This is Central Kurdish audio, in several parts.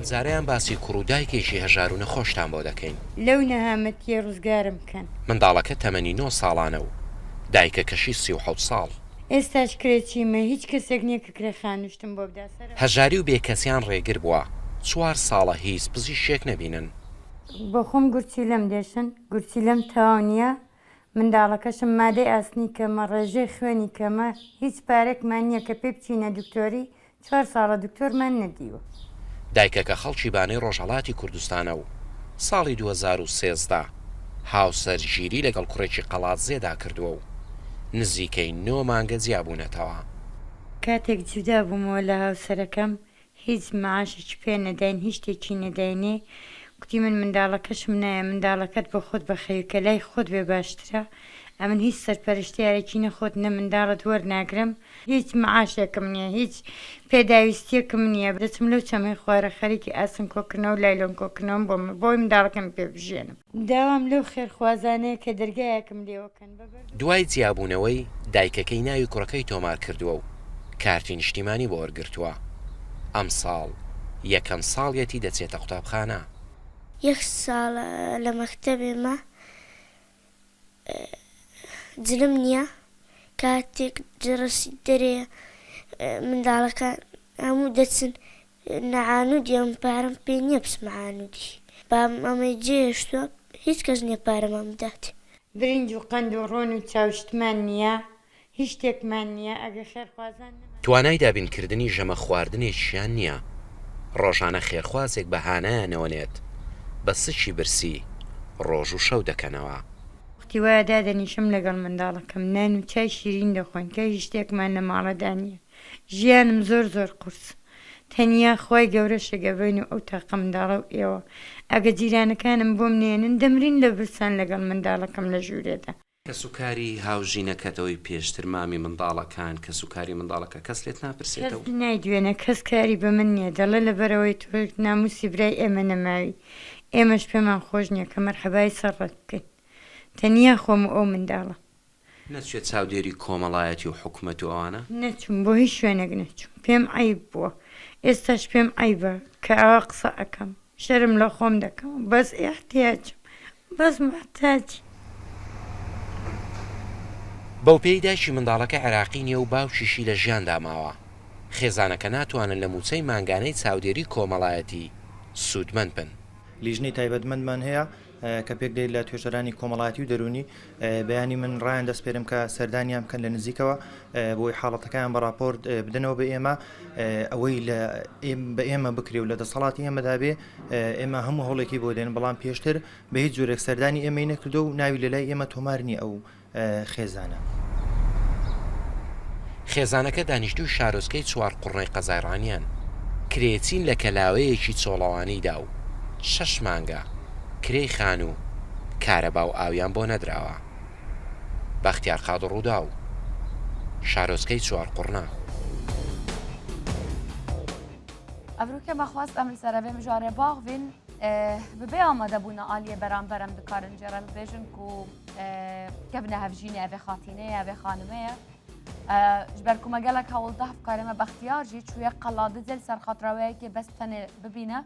ئەم جارەیان باسی کوڕ و دایکێکی هەژار و نەخۆشتان بۆ دەکەین. لەو نەهامەتیە ڕزگارم بکەن. منداڵەکە تەمەنی 9 ساڵانە و دایکەکەشی 37 ساڵ. ئێستاش کرێکیمە هیچ کەسێک نییە کە کرێ خانوشتم بۆ بداسەر. هەژاری و بێکەسیان ڕێگر بووە 4 ساڵە هیچ پزیشکێک نەبینن. بۆ خۆم گورچی لەم دێشن گورچی لەم تەواو نییە. منداڵەکەشم مادەی ئاسنی کەمە ڕێژەی خوێنی کەمە هیچ پارێکمان نییە کە پێ بچینە دکتۆری 4 ساڵە دکتۆرمان نەدیوە. دایکەکە خەڵکی بانەی ڕۆژهەڵاتی کوردستانە و ساڵی 2013 هاوسەرگیری لەگەڵ کوڕێکی قەڵات زێدا کردووە و نزیکەی 9 مانگە جیابوونەتەوە. کاتێک جودا بوومەوە لە هاوسەرەکەم هیچ معاشێکی پێ نەداین هیچ شتێکی نەداینێ. کوتی من منداڵەکەشم نایە منداڵەکەت بە خۆت بەخەوی کە لای خۆت بێ باشترە. ئەمن هیچ سەرپەرشتیارێکی نەخۆت نە منداڵت وەرناگرم هیچ معاشێکم نییە هیچ پێداویستیەکم نییە دەچم لەو چەمەی خوارە خەریکی ئاسن کۆکردنەوە و لایلۆن کۆکردنەوە بۆی منداڵەکەم پێ بژێنم. داوام لەو خێرخوازانەیە کە دەرگایەکم لێوەکەن. دوای جیابوونەوەی دایکەکەی ناوی کوڕەکەی تۆمار کردووە و کارتی نیشتیمانی بۆ وەرگرتووە. ئەم ساڵ یەکەم ساڵیەتی دەچێتە قوتابخانە. 1 ساڵ لە مەکتەبێمە جلم نییە کاتێک جەرەسی دەرێ منداڵەکە هەموو دەچن نەعانودی ئەم پارەم پێ نییە بسمەعانودی بام ئەمەی جێشتووە هیچ کەس نییە پارەمان بدات. برنج و قەند و ڕۆن و چاوشتمان نییە هیچ شتێکمان نییە ئەگە خێرخوازان توانای دابینکردنی ژەمە خواردنێکیان نییە. ڕۆژانە خێرخوازێک بەهانەیانەوەنێت بە سچی برسی ڕۆژ و شەو دەکەنەوە. وەختی وایە دادەنیشم لەگەڵ منداڵەکەم نان و چای شیرین دەخۆین کە هیچ شتێکمان لە ماڵەدا نییە. ژیانم زۆر قورس تەنیا خۆی گەورە شەگەبین و ئەو تاقە منداڵە و ئێوە ئەگە جیرانەکانم بۆم نێنن دەمرین لە برسان لەگەڵ منداڵەکەم لە ژوورێدا. کە سوکاری هاوژینەکەتەوەی پێشتر مامی منداڵەکان کە سوکاری منداڵەکە کەس لێت ناپرسێتەوە. نایدوێنە کەس کاری بە من نییە دەڵێ لەبەرەوەی تۆ ناموسی برای ئێمە نەماوی ئێمەش پێمان خۆش نییە کە مەرحەبای سەرڕەت بکەین. تەنیا خۆم و ئەو منداڵە نەچێت چاودێری کۆمەڵایەتی و حکومەت و ئەوانە نەچوم بۆ هیچ شوێنێک نەچوم پێم عیب بووە ئێستاش پێم عیبە کە ئەوە قسە ئەەکەم شەرم لە خۆم دەکەم بەس ئێحتیاجم بەس محتاجی. بەو پێی دایکی منداڵەکە عێراقی نییە و باوکیشی لە ژیان داماوە. خێزانەکە ناتوانن لە موچەی مانگانەی چاودێری کۆمەڵایەتی سوودمەند بن. لیژنەی تایبەتمەندمان هەیە کە پێک دێت لە توێژەرانی کۆمەڵاتی و دەرونی بەیانی من ڕایان دەست پێرم کە سەردانیان بکەن لە نزیکەوە بۆی حاڵەتەکان بە راپۆرت بدنەوە بە ئێمە ئەوەی بە ئێمە بکرێ و لە دەسەڵاتی ئێمەدا بێ ئێمە هەموو هەوڵێکی بۆ دێن بەڵام پێشتر بە هیچ جۆرێک سەردانی ئێمەی نەکردو و ناوی لەلای ئێمە تۆمارنی ئەو خێزانە. خێزانەکە دانیشتوی شارۆچکەی 4 قوڕنەی قەزایڕانیان کرێچین لە کەلاوەیەکی چۆڵەوانیدا و 6 مانگە کرێی خان و کارەبا و ئاویان بۆ نەدراوە. بەختیار قاد ڕوودا و شارۆچکەی 4 قوڕنە. ئەڤروکە بەخواست ئەم سەرەوێ مژارێ باغڤین ببێ ئامادەبوونە ئالیە بەرامبەرم دکارن جێرە ببێژن و کەبنە هەڤژینە ئەvێ خاتینەیە ئەvێ خانمەیە ji ber ku me gelek hewilda hevkarê me bextiyar jî çûye qeladi zêl serxatireweyekê bes tenê bibîne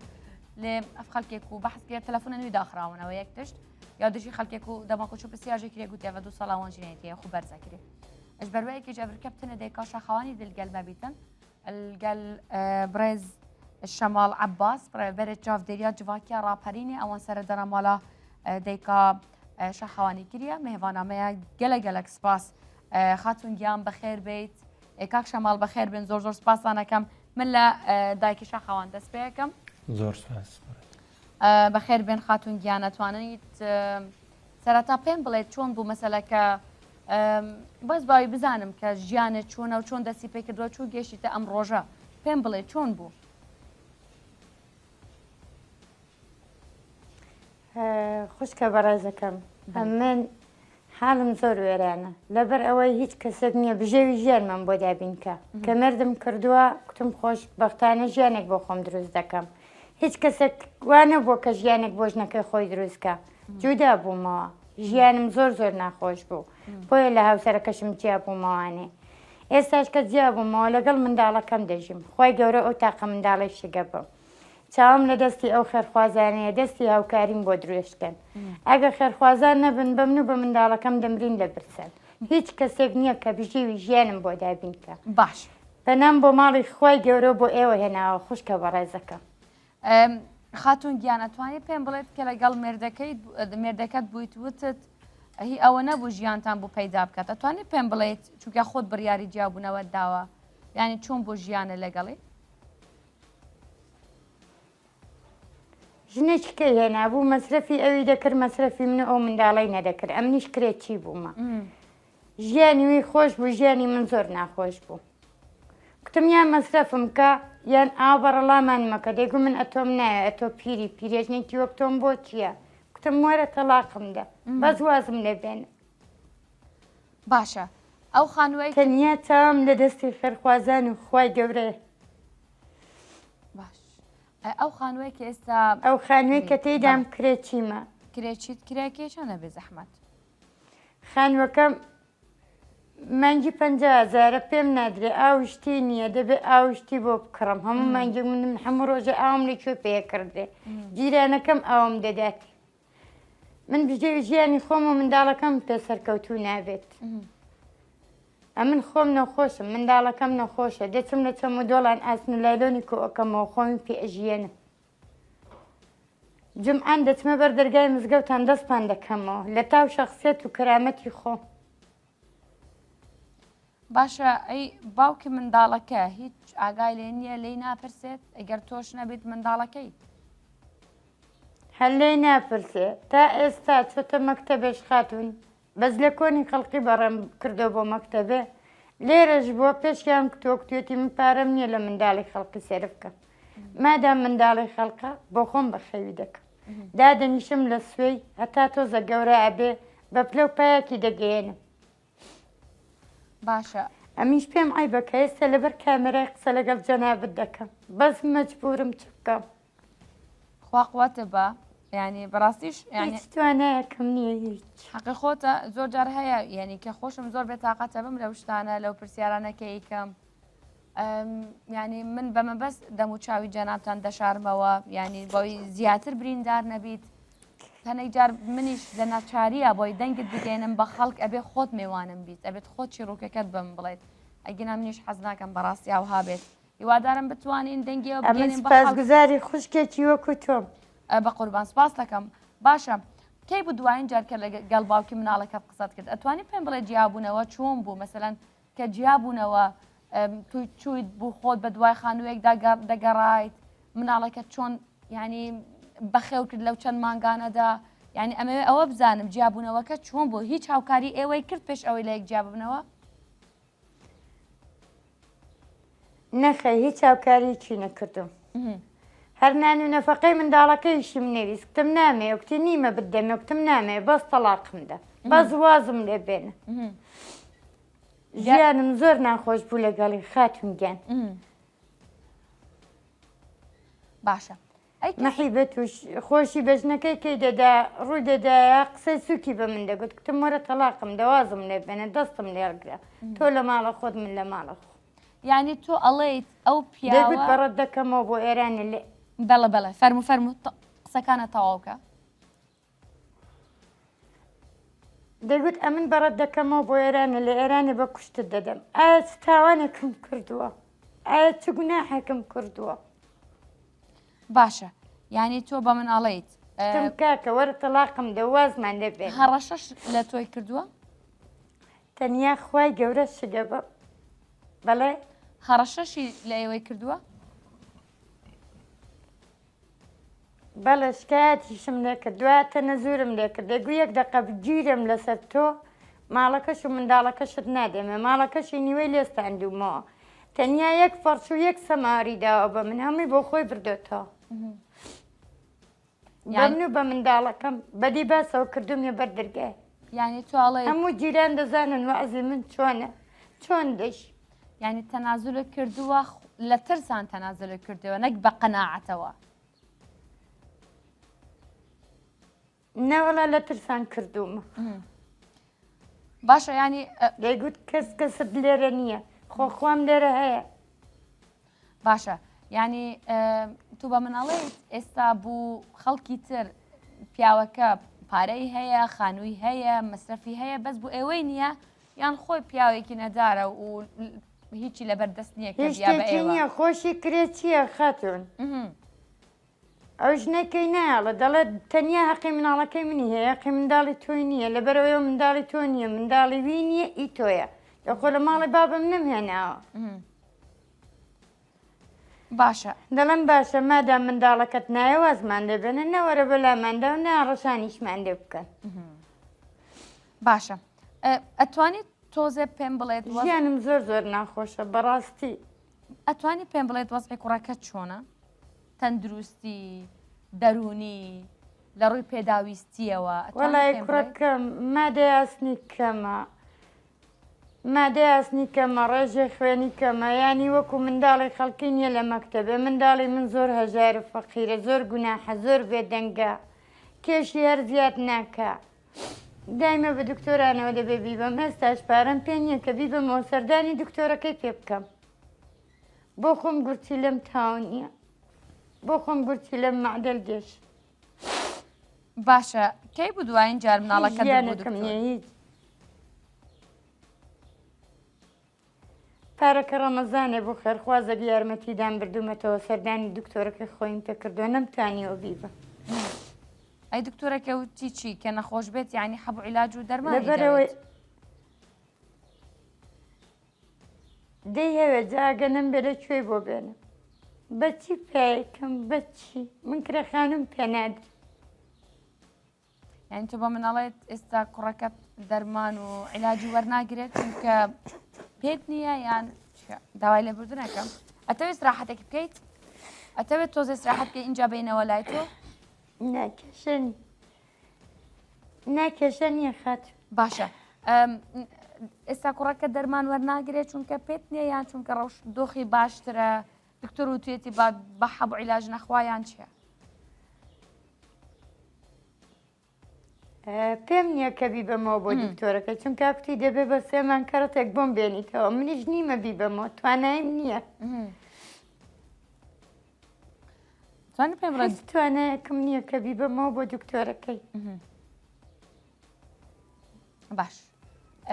lê ev xelkê ku behs kiriye telefonên wî daxirawin ew yek tişt ya dijî xelkê ku dema ku çû pirsiyar jê kiriye gotiye ve 2 sala wan jineyetiye xwe berze kiriye. Ji ber wê yekê ji ev rikeb tune dêka şaxewanî dil gel me bîtin gel birêz Şemal Abbas berê çavdêriya civakiya raperînê ewan seredana mala dêka şaxewanî kiriye mêhvana me ya gelek gelek spas. خاتون گیان بەخێر بیت کاک شەماڵ بەخێر بن زۆر سپاسان ئەەکەم من لە دایکی شاخەوان دەست پێ یەکەم زۆر سپاس بەخێر بێن خاتون گیان ئەتوانیت سەرەتا پێم بڵێت چۆن بوو مەسەلەکە بەس باوی بزانم کە ژیانت چۆنە و چۆن دەستی پێ کردووە چوو گەشتیتە ئەم ڕۆژە پێم بڵێت چۆن بوو خوشکە بەڕێزەکەم من حالم زۆر وێرانە لەبەر ئەوەی هیچ کەسێک نییە بژێوی ژیانمان بۆ دابینکە کە مردم کردووە کوتم خۆش بەختانە ژیانێک بۆ خۆم دروست دەکەم هیچ کەسێک وانە بۆ کە ژیانێک بۆ ژنەکەی خۆی دروستکە جودا بوومەوە ژیانم زۆر ناخۆش بوو بۆیە لە هاوسەرەکەشم جیا بوومەوانێ ئێستاش کە جیا بوومەوە لەگەڵ منداڵەکەم دەژیم خۆی گەورە ئەو تاقە منداڵی شگە بم چاوم لە دەستی ئەو خێرخوازانەیە دەستی هاوکاریم بۆ درێژکەن ئەگە خێرخوازان نەبن بە من و بە منداڵەکەم دەمرین لە برسەن هیچ کەسێک نییە کە بژێوی ژیانم بۆ دابینکە باش بەنام بۆ ماڵی خۆی گەورە بۆ ئێوە هێناوە خوشکە بە ڕێزەکە خاتون گیان ئەتوانێت پێم بڵێت کە لەگەڵ مێردەکەت بوویت وتت هی ئەوە نەبوو ژیانتان بوو پەیدا بکات ئەتوانێت پێم بڵێیت چونکە خۆت بڕیاری جیابوونەوە داوە ینی چۆن بۆ ژیانە لەگەڵی ژنێککە هێنابوو مەسرەفی ئەوی دەکرد مەسرەفی منە ئەو منداڵی نەدەکرد ئەمنیش کرێکی بوومە ژیانی وی خۆش بوو ژیانی من زۆر ناخۆش بوو کتم یان مەسرەفم کە یان ئاو بەڕەڵامان مەکە دەیگو من ئەتۆم نایە ئەتۆ پیرێژنێکی وەک تۆم بۆ چییە کتم وەرە تەلاقمدا بەس وازم لێبێنە باشە ئەو خانووی تەنیا چاوم لە دەستی خێرخوازان و خوای گەورەیە باش ئەو خانووی کە ئێستا ئەو خانووی کە تێیدام کرێکیمە کرێکیت کرێکێشانە بێ زەحمەت خانووەکەم مانگی 50,000 پێم نادرێ ئاوشتی نییە دەبێت ئاوشتی بۆ بکڕم هەموو مانگی من هەموو ڕۆژە ئاوم لەکوێ پێ کردێ جیرانەکەم ئاوم دەداتی من بژێوی ژیانی خۆم و منداڵەکەم پێ سەرکەوتوو نابێت ئەمن خۆم نەخۆشم منداڵەکەم نەخۆشە دەچم لە چەمە دۆڵان ئاسن لایلۆنی کۆەکەمەوە خۆمی پێ ئەژیێنم جمعان دەچمە بەر دەرگای مزگەوتان دەستپان دەکەمەوە لە تاو شەخصیەت و کەرامەتی خۆ باشە ئەی باوکی منداڵەکە هیچ ئاگای لێ نییە لی ناپرسێت ئەگەر تۆش نەبیت منداڵەکەی هەر لێی ناپرسێ تا ئێستا چۆتە مەکتەبێش خاتون بەس لە کۆنی خەڵقی بەڕێم کردو بۆ مەکتەبێ لێرەش بۆ پێشیان کتۆکتێتی من پارەم نییە لە منداڵی خەڵقی سێرە بکە مادام منداڵی خەڵقە بۆ خۆم بەخەوی دەکەم دادەنیشم لە سوێی هەتا تۆزە گەورە ئەبێ بە پلە و پایەکی دەگەێنم باشە ئەمیش پێم ئای بەکە ئێستا لەبەر کامێرای قسە لەگەڵ جەنابەت دەکەم بەس مەجبورم چ بکەم خوا قووەتە بە ینی بەڕاستیش هیچ توانایەکەم نییە هیچ حەقی خۆتە زۆر جار هەیە یعنی کە خۆشم زۆر بێتاقەتە بم لەو شتانە لەو پرسیارانەکە یکەم ینی من بەمە بەس دەم و چاوی جەنابتان دەشارمەوە ینی بۆی زیاتر بریندار نەبیت هەنێک جار منیش لە ناچاریە بۆی دەنگت بگەێنم بە خەڵک ئەبێ خۆت میوانم بیت ئەبێت خۆت چیرۆکەکەت بم بڵێت ئەگەنا منیش حەز ناکەم بەڕاستی ئاوها بێت هیوادارم بتوانین دەنگیەوە بگەێنین بە خەڵک گوزاری خوشکێکی وەکو تۆم بە قوربان سپاس دەکەم باشە کەی بوو دوایین جارکە لەگەڵ باوکی مناڵەکەت قسەت کرد ئەتوانی پێم بڵێ جیابوونەوە چۆن بوو مەسەلەن کە جیابوونەوە توی چویت بوو خۆت بە دوای خانوویەک دەگەڕایت مناڵەکەت چۆن ینی بەخێو کرد لەو چەند مانگانەدا ینی ئەمەوێ ئەوە بزانم جیابوونەوەکە چۆن بوو هیچ هاوکاری ئێوەی کرد پێش ئەوەی لە یەک جیاببنەوە نەخە هیچ هاوکاریکی نەکردم هەر نان و نەفەقەی منداڵەکەیشیم نەویست کتم نامێ وکتی نیمە بدەمێ کتم نامێ بەس تەلاقمدا بەس وازم لێ بێنە ژیانم زۆر ناخۆش بوو لەگەڵی خاتونگیان باشە مەحیبەت و خۆشی بەژنەکەی کەی دەدا ڕووی دەدایە قسەی سوکی بە من دەگوت کتم وەرە تەلاقم دەوازم لێ بێنە دەستم لێرگرا تۆ لە ماڵە خۆت من لە ماڵە خۆ ینی تۆ ئەڵێیت ئەو دەگوت پیاوە بەڕەت دەکەمەوە بۆ ئێرانە لێ بەڵە بەڵە فەرمو قسەکانە تەواوکە دەگوت ئەمن بەڕەت دەکەمەوە بۆ ئێرانە لە ئێرانە بە کوشتت دەدەم ئایا چ تاوانێکم کردووە ئایا چ گوناحێکم کردووە باشە ینی تۆ بە من ئەڵێیت تم کاکە وەرە تەلاقم دەوازمان لێ بێن هەڕەشەش لە تۆی کردووە تەنیا خوای گەورە شگە بە بەڵێ هەڕەشەشی لە ئێوەی کردووە بەڵێ شکایەتیشم لێ کرد دواتە نەزورم لێ کرد دەگو یەک دەقە گیرم لەسەر تۆ ماڵەکەش و منداڵەکەشت نادێمێ ماڵەکەشی نیوەی لێستاندومەوە تەنیا یەک فەرش و یەک سەماری داوە بە من هەمووی بۆ خۆی بردوێتەوە بەمن و بە منداڵەکەم بەدی باسەوە کردومیە بەر دەرگای ینی تۆڵێ هەموو جیران دەزانن وەعزی من چۆنە چۆن دەش ینی تەنازلە کردووە لە ترسان تەنازلە کردەوە نەک بە قەناعەتەوە نەوەڵا لە ترسان کردومە باشە ینی دەیگوت کەس کەست لێرە نییە خۆخوام لێرە هەیە باشە ینی تۆ تو بە مناڵێت ئێستا بوو خەڵکی تر پیاوەکە پارەی هەیە خانووی هەیە مەسرەفی هەیە بەس بوو ئێوەی نییە یان خۆی پیاوێکی نەدارە و هیچی لە بەردەست نییە کە بیا بە هیچ نییە خۆشی کرێت چییە خاتون ئەوش نەکەی نایڵە دەڵێت تەنیا حەقی مناڵەکەی منی هەیە حەقی منداڵی تۆی نییە لەبەرەوەی منداڵی تۆ نییە منداڵی وی نییە ئی تۆیە لەخۆ لە ماڵی بابم نمهێناوە باشە دەڵم باشە مادام منداڵەکەت نایە وازمان دەبێنە نەوەرە بەلاماندا و ناڕەشانیشمان لێ بکەن باشە ئەتوانیت تۆزێ پێم بڵێت ژیانم زۆر زۆر ناخۆشە بەڕاستی ئەتوانی پێم بڵێت وەزعی کوڕەکەت چۆنە تەندروستی دەرونی لە ڕووی پێداویستیەوە وەڵای کوڕەکەم مادەیاسنی کەمە مادەیاسنی کەمە ڕێژێ خوێنی کەمە ینی وەکو منداڵی خەڵکی نییە لە مەکتەبێ منداڵی من زۆر هەژار و فەقیرە زۆر گوناحە زۆر بێدەنگە کێشی هەر زیاد ناکە دایمە بە دکتۆرانەوە دەبێ بیبەم ئێستاش پارەم پێ نییە کە بیبەمەوە سەردانی دکتۆرەکەی پێ بکەم بۆ خۆم گورچی لەم تاون نییە بۆ خۆم گورچی لەم معدەل دێش باشە کەی بوو دوایین جار مناڵەکەت هیچ پارەکە ڕەمەزانێ بۆ خێرخوازە یارمەتیدان بردوومەتەوە سەردانی دکتۆرەکە خۆیم پێکردووە نەمتانیەوە بیبە ئەی دکتۆرەکە وتی چی کە نەخۆش بێت یعنی حەبوو عیلاج و دەرمانی لەبەرەوەی دەی هەوێ جاگەنم بێ لەکوێ بۆ بێنم بەچی پێیکەم بەچی من کرە خانم پێنادر یعنی تۆ بە مناڵێت ئێستا کوڕەکەت دەرمان و عیلاجی وەرناگرێت چونکە پێت نییە یان داوای لێبوردن نەکەم ئەتەوێت ڕاحەتێکی بکەیت ئەتەوێت تۆزێ سراحەت بکەیت اینجا بینەوە لای تۆ ناکێشە نییە خات باشە ئێستا کوڕەکە دەرمان وەرناگرێت چونکە پێت نییە یان چونکە ڕەوش دۆخی باشترە دکتۆر و توێتی بە حەبوو عیلاج نەخوایان چییە؟ پێم نییە کە بیبەمەوە بۆ دکتۆرەکە چونکە کوتی دەبێ بە سێمان کەڕەتێک بۆم بێنیتەوە منیش نیمە بیبەمەوە توانایم نییە توانایەکم نییە کە بیبەمەوە بۆ دکتۆرەکەی باش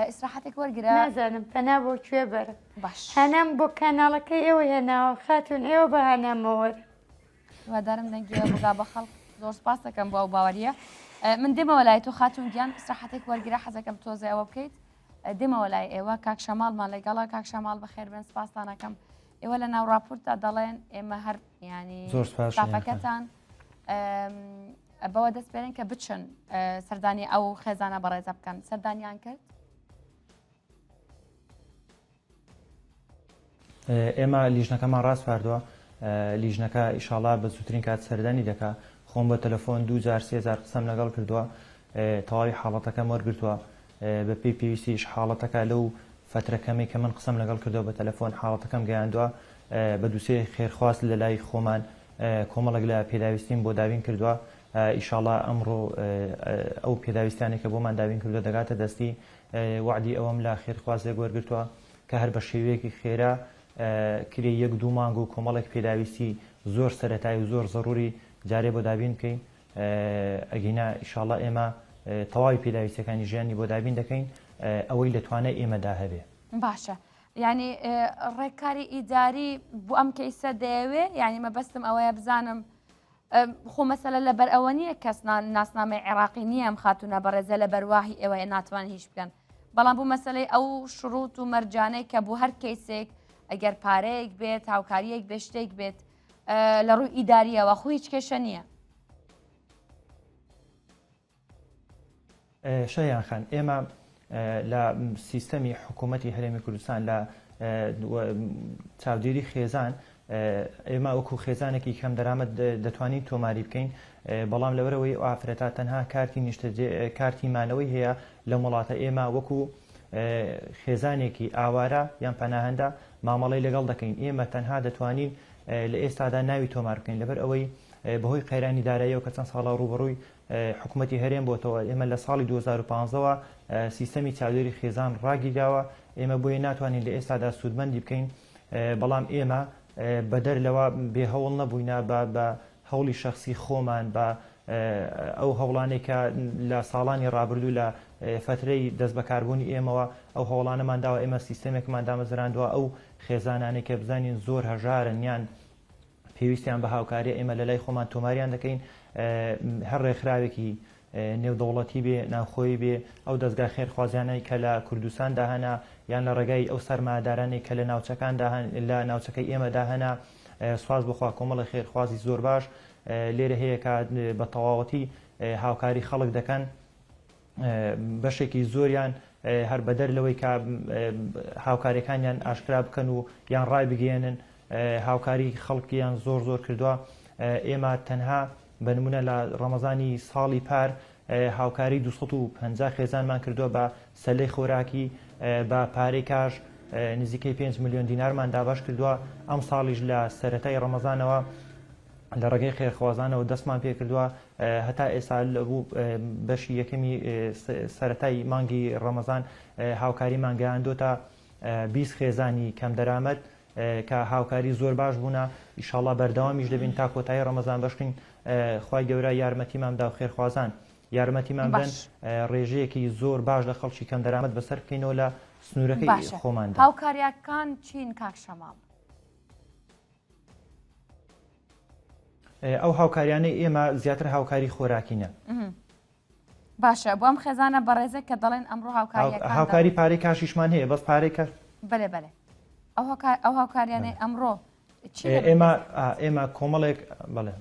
ئیسراحەتێک وەرگرە نازانم پەنا بۆ کوێ بەرە باش هەنام بۆ کاناڵەکەی ئێوە هێناوە خاتون ئێوە بە هەنامەوە وادارم دەنگیە بگا بە خەڵک زۆر سپاس دەکەم بۆ ئەو باوەریە من دێمەوە لای تۆ خاتون گیان ئیسراحەتێک وەرگرە حەزەکەم تۆزێ ئەوە بکەیت دێمەوە لای ئێوە کاک شەماڵمان لەگەڵا کاک شەماڵ بەخێر بێن سپاسانەکەم ئێوە لە ناو راپۆرتدا دەڵێن ئێمە هەر ینی ستافەکەتان بەوە دەست بێنن کە بچن سەردانی ئەو خێزانە بەڕێزە بکەن سەردانیان کرد ئێمە لیژنەکەمان ڕاست پاردووە لیژنەکە ئیشاڵا بە زووترین کات سەردانی دەکا خۆم بە تەلەفۆن 2000 قسەم لەگەڵ کردووە تەواوی حاڵەتەکەم وەرگرتووە بە پێی پێویستیش حاڵەتەکە لەو فترەکەمی کە من قسەم لەگەڵ کردەوە بە تەلەفۆن حاڵەتەکەم گەیاندووە بە دووسێ خێرخواست لە لای خۆمان کۆمەڵک لە پێداویستیم بۆ داوین کردووە ئیشاڵا ئەمڕۆ ئەو پێداویستانێک کە بۆمان داوین کردووە دەگاتە دەستی وعدی ئەوەم لە خێرخوازێک وەرگرتووە کە هەر بە شێوەیەکی خێرا کرێ 1-2 مانگ و کۆمەڵێک پێداویستی زۆر سەرەتایی و زۆر ضروری جارێ بۆ دابین بکەین ئەگەینا ئیشاڵا ئێمە تەواوی پێداویستەکانی ژیانی بۆ دابین دەکەین ئەوەی لەتوانای ئێمەدا هەبێ باشە ینی ڕێککاری ئیداری بۆ ئەم کەیسە دەیەوێ ینی مەبەستم ئەوەیە بزانم خۆ مەسەلە لەبەر ئەوە نییە کەس ناسنامەی عێراقی نییە ئەم خاتونە بەڕێزە لە بەرواهی ئێوەیە ناتوان هیچ بکەن بەڵام بوو مەسلەی ئەو شروط و مەرجانەی کە بوو هەر کەیسێک ئەگەر پارەیەک بێت هاوکاریەک بێ شتێک بێت لە ڕووی ئیداریەوە خۆ هیچ کێشە نییە شەیان خان ئێمە لە سیستەمی حکوومەتی هەرێمی کوردستان لە چاودێری خێزان ئێمە وەکو خێزانێکی کەم دەرامەت دەتوانین تۆماری بکەین بەڵام لەبەرەوەی ئافرەتا تەنها کارتی مانەوەی هەیە لە وڵاتە ئێمە وەکو خێزانێکی ئاوارە یان پەناهەندە مامەڵەی لەگەڵ دەکەین ئێمە تەنها دەتوانین لە ئێستادا ناوی تۆمار بکەین لەبەر ئەوەی بەهۆی قەیرانی داراییەوە کە چەند ساڵە ڕوبەڕووی حکوومەتی هەرێم بۆتەوە ئێمە لە ساڵی 2015ەوە سیستەمی چاودێری خێزان ڕاگیراوە ئێمە بۆیە ناتوانین لە ئێستادا سوودمەندی بکەین بەڵام ئێمە بەدەر لەوە بێ هەوڵ نەبووینە بە هەوڵی شخصی خۆمان بە ئەو هەوڵانێک کە لە ساڵانی ڕابردوو لە فترەی دەست بەکاربوونی ئێمەوە ئەو هەوڵانەمان داوە ئێمە سیستەمێکمان دامەزراندووە ئەو خێزانانێک کە بزانین زۆر هەژارن یان پێویستیان بە هاوکاری ئێمە لە لای خۆمان تۆماریان دەکەین هەر ڕێکخراوێکی نێودەوڵەتی بێ ناوخۆی بێ ئەو دەستگا خێرخوازیانەی کە لە کوردستان داهەنا یان لە ڕێگای ئەو سەرمادارانێک کە لە ناوچەکان لە ناوچەکەی ئێمە داهەنا سواز بخوا کۆمەڵی خێرخوازی زۆر باش لێرە هەیە کە بە تەواوەتی هاوکاری خەڵک دەکەن بەشێکی زۆریان هەر بەدەر لەوەی کە هاوکاریەکانیان ئاشکرا بکەن و یان ڕای بگەێنن هاوکاری خەڵکیان زۆر کردووە ئێمە تەنها بنمونە لە ڕەمەزانی ساڵی پار هاوکاری 250 خێزانمان کردووە بە سەلەی خۆراکی بە پارەی کاژ نزیکەی 5 میلیۆن دینارمان دابش کردووە ئەم ساڵیش لە سەرەتای ڕەمەزانەوە لە ڕێگەی خێرخوازانەوە دەستمان پێ کردووە هەتا ئێستا بوو بەشی یەکەمی سەرەتای مانگی ڕەمەزان هاوکاریمان گەیاندۆتە 20 خێزانی کەم دەرامەت کە هاوکاری زۆر باش بوونە ئیشاڵڵا بەردەوامیش دەبین تا کۆتایی ڕەمەزان بەشکین خوای گەورە یارمەتیماندا و خێرخوازان یارمەتیمان بدەن ڕێژەیەکی زۆر باش لە خەڵکی کەم دەرامەت بەسەر بکەینەوە لە سنوورەکەی خۆماندا. هاوکاریەکان چین کاک شەماڵ؟ ئەو هاوکاریانەی ئێمە زیاتر هاوکاری خۆراکینە. باشە بۆ ئەم خێزانە بەڕێزە کە دەڵێن ئەمڕۆ هاوکاری پارەی کاشیشمان هەیە بەس پارەی کاش بەێ ئەو هاوکاریانەی ئەمڕۆ ئێمە کۆمەڵێک بڵێ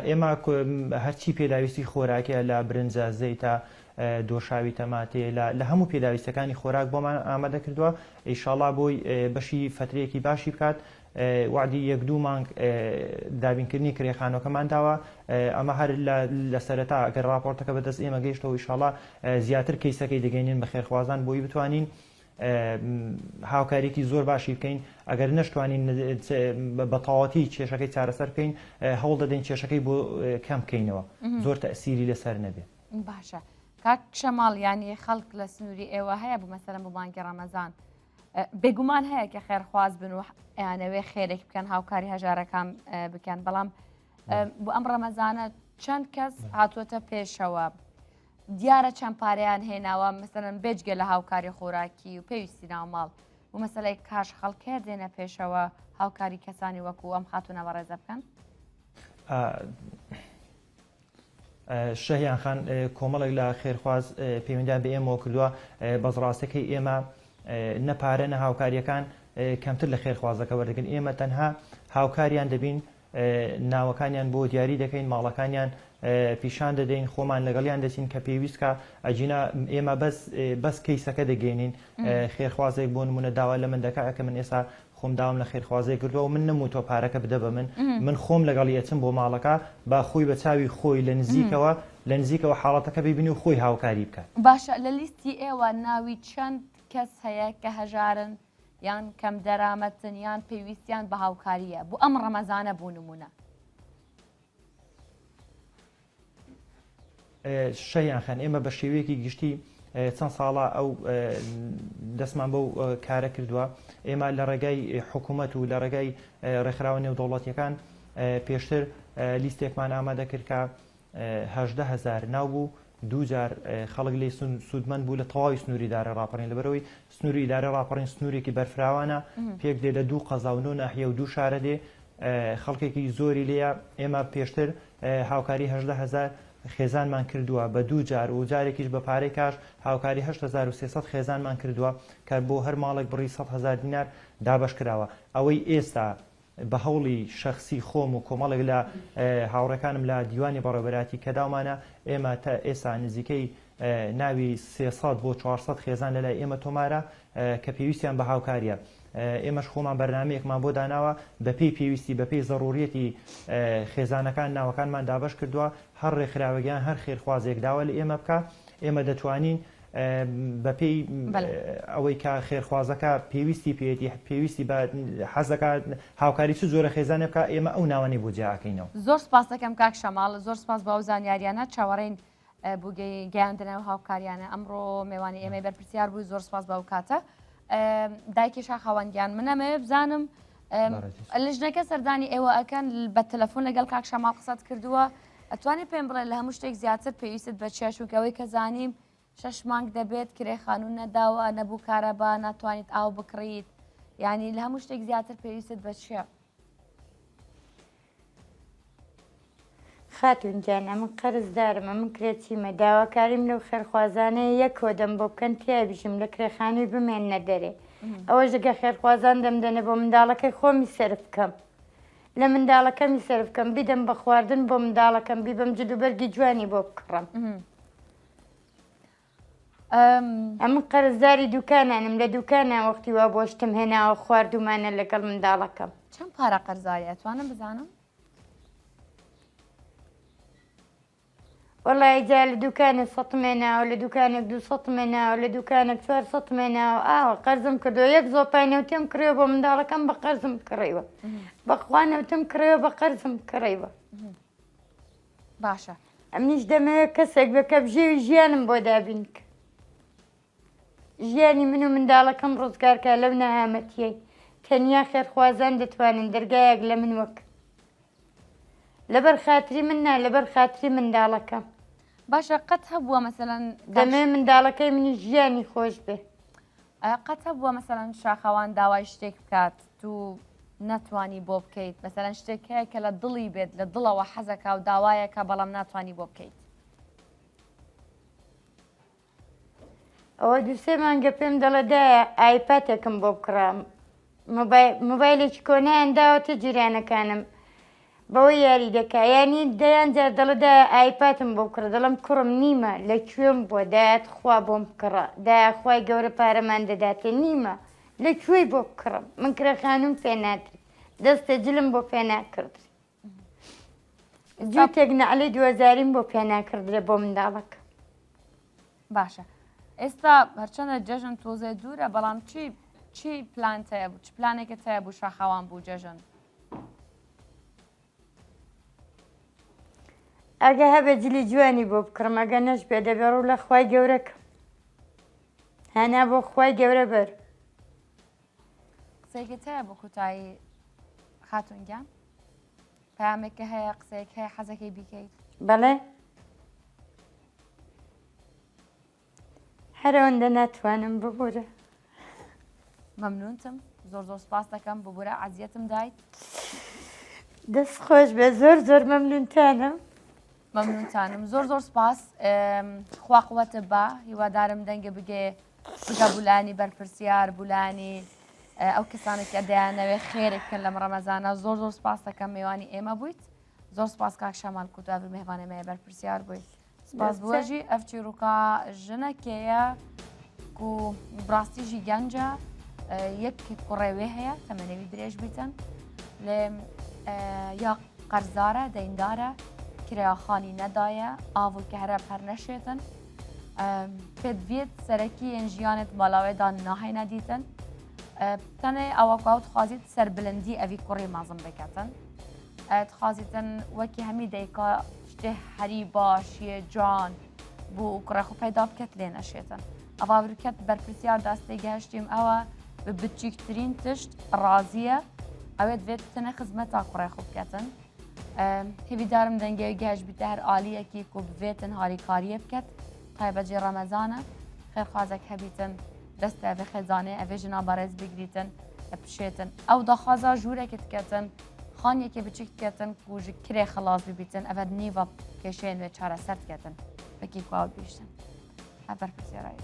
ئێمە هەرچی پێداویستی خۆراکە لە برنجە زەی تا دۆشاوی تەماتێ لە هەموو پێداویستەکانی خۆراک بۆمان ئامادە کردووە ئیشاڵا بۆی بەشی فترەیەکی باشی بکات وعدی 1-2 مانگ دابینکردنی کرێخانەکەمان داوە ئەمە هەر لە سەرەتا ئەگەر راپۆرتەکە بەدەست ئێمە گەیشتەوە ئیشاڵا زیاتر کەیسەکەی دەگەینین بە خێرخوازان بۆی بتوانین هاوکاریکی زۆر باشی بکەین ئەگەر نەشتوانین بە تەواوەتی کێشەکەی چارەسەر بکەین هەوڵ دەدەین کێشەکەی بۆ کەم بکەینەوە زۆر تەئسیری لەسەر نەبێت. باشە کاک شەماڵ ینی خەڵک لە سنووری ئێوە هەیە بوو مەسەرەن بۆ مانگی ڕەمەزان بێگومان هەیە کە خێرخواز بن و یانەوێ خێرێک بکەن هاوکاری هەژارەکان بکەن بەڵام بۆ ئەم ڕەمەزانە چەند کەس هاتوۆتە پێشەوە دیارە چەند پارەیان هێناوە مەسەرەن بێجگە لە هاوکاری خۆراکی و پێویستی ناوماڵ و مەسەلەی کاش خەڵکێ دێنە پێشەوە هاوکاری کەسانی وەکو ئەم خاتونە بەڕێزە بکەن؟ شەهیان خان کۆمەڵێک لە خێرخواز پەیوەندیان بە ئێمەوە کردووە بەزڕاستەکەی ئێمە نەپارە نە هاوکاریەکان کەمتر لە خێرخوازەکە وەردەگرن ئێمە تەنها هاوکاریان دەبین ناوەکانیان بۆ دیاری دەکەین ماڵەکانیان پیشان دەدەین خۆمان لەگەڵیان دەچین کە پێویستکە ئەجینا ئێمە بەس کەیسەکە دەگەینین خێرخوازێک بۆ نمونە داوا لە من دەکات کە من ئێستا خۆم داوام لە خێرخوازەی کردووە و من نەموو تۆ پارەکە بدە بە من خۆم لەگەڵی ئەچم بۆ ماڵەکە با خۆی بە چاوی خۆی لە نزیکەوە حاڵەتەکە ببینی و خۆی هاوکاری بکات. باشە لە لیستی ئێوە ناوی چەند کەس هەیە کە هەژارن یان کەم دەرامەتن یان پێویستیان بە هاوکاریە بۆ ئەم ڕەمەزانە بوو نمونە؟ شەیان خەن ئێمە بە شێوەیەکی گشتی چەند ساڵە ئەو دەستمان بەو کارە کردووە ئێمە لە ڕێگای حکوومەت و لە ڕێگای ڕێکخراوە نێودەوڵەتیەکان پێشتر لیستێکمان ئامادە کرد کە 18,000 ناو بوو دووجار خەڵک لێ سوودمەند بوو لە تەواوی سنووری ئیدارە ڕاپەڕین لەبەرەوەی سنووری ئیدارە ڕاپەڕین سنوورێکی بەرفراوانە پێک دێ لە 2 قەزا و 9 ناحیە و 2 شارە دێ خەڵکێکی زۆری لێیە ئێمە پێشتر هاوکاری 18,000 خێزانمان کردووە بە 2 جار و جارێکیش بە پارەی کاش هاوکاری 8,300 خێزانمان کردووە کە بۆ هەر ماڵێک بڕی 100,000 دینار دابش کراوە ئەوەی ئێستا بە هەوڵی شخصی خۆم و کۆمەڵێک لە هاوڕەکانم لە دیوانی بەڕێوەبەراتی کەداومانە ئێمە تا ئێستا نزیکەی ناوی 300 بۆ 400 خێزان لەلای ئێمە تۆمارە کە پێویستیان بە هاوکاریە ئێمەش خۆمان بەرنامەیەکمان بۆ داناوە بەپێی پێویستی بەپێی زەڕوریەتی خێزانەکان ناوەکانمان دابش کردووە هەر ڕێکخراوەگەیان هەر خێرخوازێک داوە لە ئێمە بکە ئێمە دەتوانین بەپێی ئەوەی کە خێرخوازەکە پێویستی پێێتی پێویستی بە حەزەکە هاوکاری چ زۆرە خێزانێ بکە ئێمە ئەو ناوەنی بۆ جیاکەینەوە. زۆر سپاس دەکەم کاک شەماڵ زۆر سپاس بە ئەو زانیاریانە چاوەڕێین بۆ گەیاندنەوە هاوکاریانە ئەمڕۆ میێوانی ئێمە بەرپرسیار بووی زۆر سپاس بە ئەو کاتە دایکی شاخەوەندیان منەمەوێ بزانم لەژنەکە سەردانی ئێوە ئەکەن بە تەلەفۆن لەگەڵ کاک شەماڵ قسەت کردووە ئەتوانێت پێم بڵێ لە هەموو شتێک زیاتر پێویستت بە چێ چونکەوەی کە زانیم 6 مانگ دەبێت کرێخانوو نەداوە نەبوو کارەبا ناتوانیت ئاو بکڕیت یعنی لە هەموو شتێک زیاتر پێویستت بە چیە؟ خاتونجانە من قەرزدارمە من کرێچیمە داواکاریم لەو خێرخوازانەیە یەک کۆدەم بۆ بکەن تیابیژم لە کرێخانووی بمێنە دەرێ ئەوەش دەگە خێرخوازان دەمدەنە بۆ منداڵەکەی خۆمی سرف بکەم لە منداڵەکەمی سرف بکەم بیدەم بە خواردن بۆ منداڵەکەم بیبم جلوبەرگی جوانی بۆ بکڕم ئەمن قەرزداری دوکانانم لە دوکانە وەختی وا بۆشتم هێناوە خواردومانە لەگەڵ منداڵەکەم چەند پارە قەرزاری ئەتوانم بزانم؟ وەڵی جا لە دوکانێک 100 مێناوە لە دوکانێک 200 مێناوە لە دوکانێک 400 مێناوە ئاوە قەرزم کردو یەک زۆپاینەوتێم کڕێوە بۆ منداڵەکەم بە قەرزم کڕیوە بەخوانەوتم کڕێوە بە قەرزم کڕیوە باشە ئەمنیش دەمەوێت کەسێک بە کە بژێوی ژیانم بۆ دابین کە ژیانی من و منداڵەکەم ڕزگارکە لەو نەهامەتیەی تەنیا خێرخوازان دەتوانن دەرگایەک لە من وەک لەبەر خاتری من نا لەبەر خاتری منداڵەکەم باشە قەت هەبووە مەسەلەن دەمێ منداڵەکەی منی ژیانی خۆش بێ قەت هەبووە مەسەلەن شاخەوان داوای شتێک بکات تو ناتوانی بۆ بکەیت مەسەلەن شتێک هەیە کە لە دڵی بێت لە دڵەوە حەزەکە و داوایەکە بەڵام ناتوانی بۆ بکەیت ئەوە دووسێ مانگە پێم دەڵێدایە ئایپاتێکم بۆ بکڕام مۆبایلێکی کۆنایان داوەتە جیرانەکانم بەوەی یاری دەکا ینی دەیان جار دەڵێدا ئایپاتم بۆ بکڕە دەڵم کوڕم نیمە لەکوێم بۆ دایەت خوا بۆم بکڕە دایە خوای گەورە پارەمان دەداتێ نیمە لەکوێی بۆ بکڕم من کرێخانوم پێ ناتری دەستە جلم بۆ پێ ناکردی جووتێک نەعلەی 2000 بۆ پێ ناکردرێ بۆ منداڵەکە باشە ئێستا هەرچەندە جەژن تۆزێ دوورە بەڵام چی پلانتەیە بوو چ پلانێکت هەیە بوو شاخەوان بوو جەژن ئەگە هەبێ جلی جوانی بۆ بکڕم ئەگە نەش بێ دەبێ ڕوو لە خوای گەورەکە هەنا بۆ خوای گەورە بەر قسەیەکت هەیە بۆ کوتایی خاتونگیان پامێکە هەیە قسەیەک هەیە حەزەکەی بیکەیت بەڵێ هەرەوەندە ناتوانم ببوورە مەمنونتم زۆر سپاس دەکەم ببوورە عەزیەتم دایت دەست خۆش بێ زۆر مەمنونتانم مەمنونتانم زۆر سپاس خوا قووەتە بە هیوادارم دەنگە بگێ بگە بولانی بەرپرسیار بولانی ئەو کەسانێک کە دەیانەوێ خێرێککەن لەم ڕەمەزانە زۆر سپاس دەکەم میوانی ئێمە بوویت زۆر سپاس کاک شەمال کوتابی میهمانەمەیە بەرپرسیار بوویت سپاس بووەژی ئەف چیرۆکە ژنەکەیە و بڕاستیژی گەنجە یەک کوڕێوێ هەیە تەمەنەوی درێژ بیتن لێ یا قەرزارە دەیندارە کرێخانی نەدایە ئاو کە هەرە پەر نەشێتن پێت بێت سەرەکی ئێن ژیانت ماڵاوێدا ناهێنە دیتن تەنێ ئەوەکوت خوازیت سەربلندی ئەوی کوڕی مازم بکەتن خوازیتن وەکی هەمی دەیکا شتێ هەری باشیە جان بۆ کوڕێخۆ پەیدا بکەت لێ نەشێتن ئەواورکەت بەرپرسیار دەستی گەهشتیم ئەوە بە بچیکترین تشت ڕازیە ئەوێت بێت تەنە خزمەتا کوڕێخۆ بکەتن هیویدارم دەنگەوی گەهشت بیتە هەر ئالیەکی کو بێتن هاریکاریە بکەت تایبەتجێ ڕەمەزانە خێرخوازێک هەبیتن دەستە بە خێزانێ ئەوێ ژنا بەڕێز بگریتن ئەپشێتن ئەو داخوازا ژوورێکت کەتن خانیەکی بچیک کەتن کوژی کرێ خلاص ببیتن ئەvە نیڤە کێشێن وێ چارەسەر کەتن بەکی کواوت بیشتن هە بەرپرسیارایی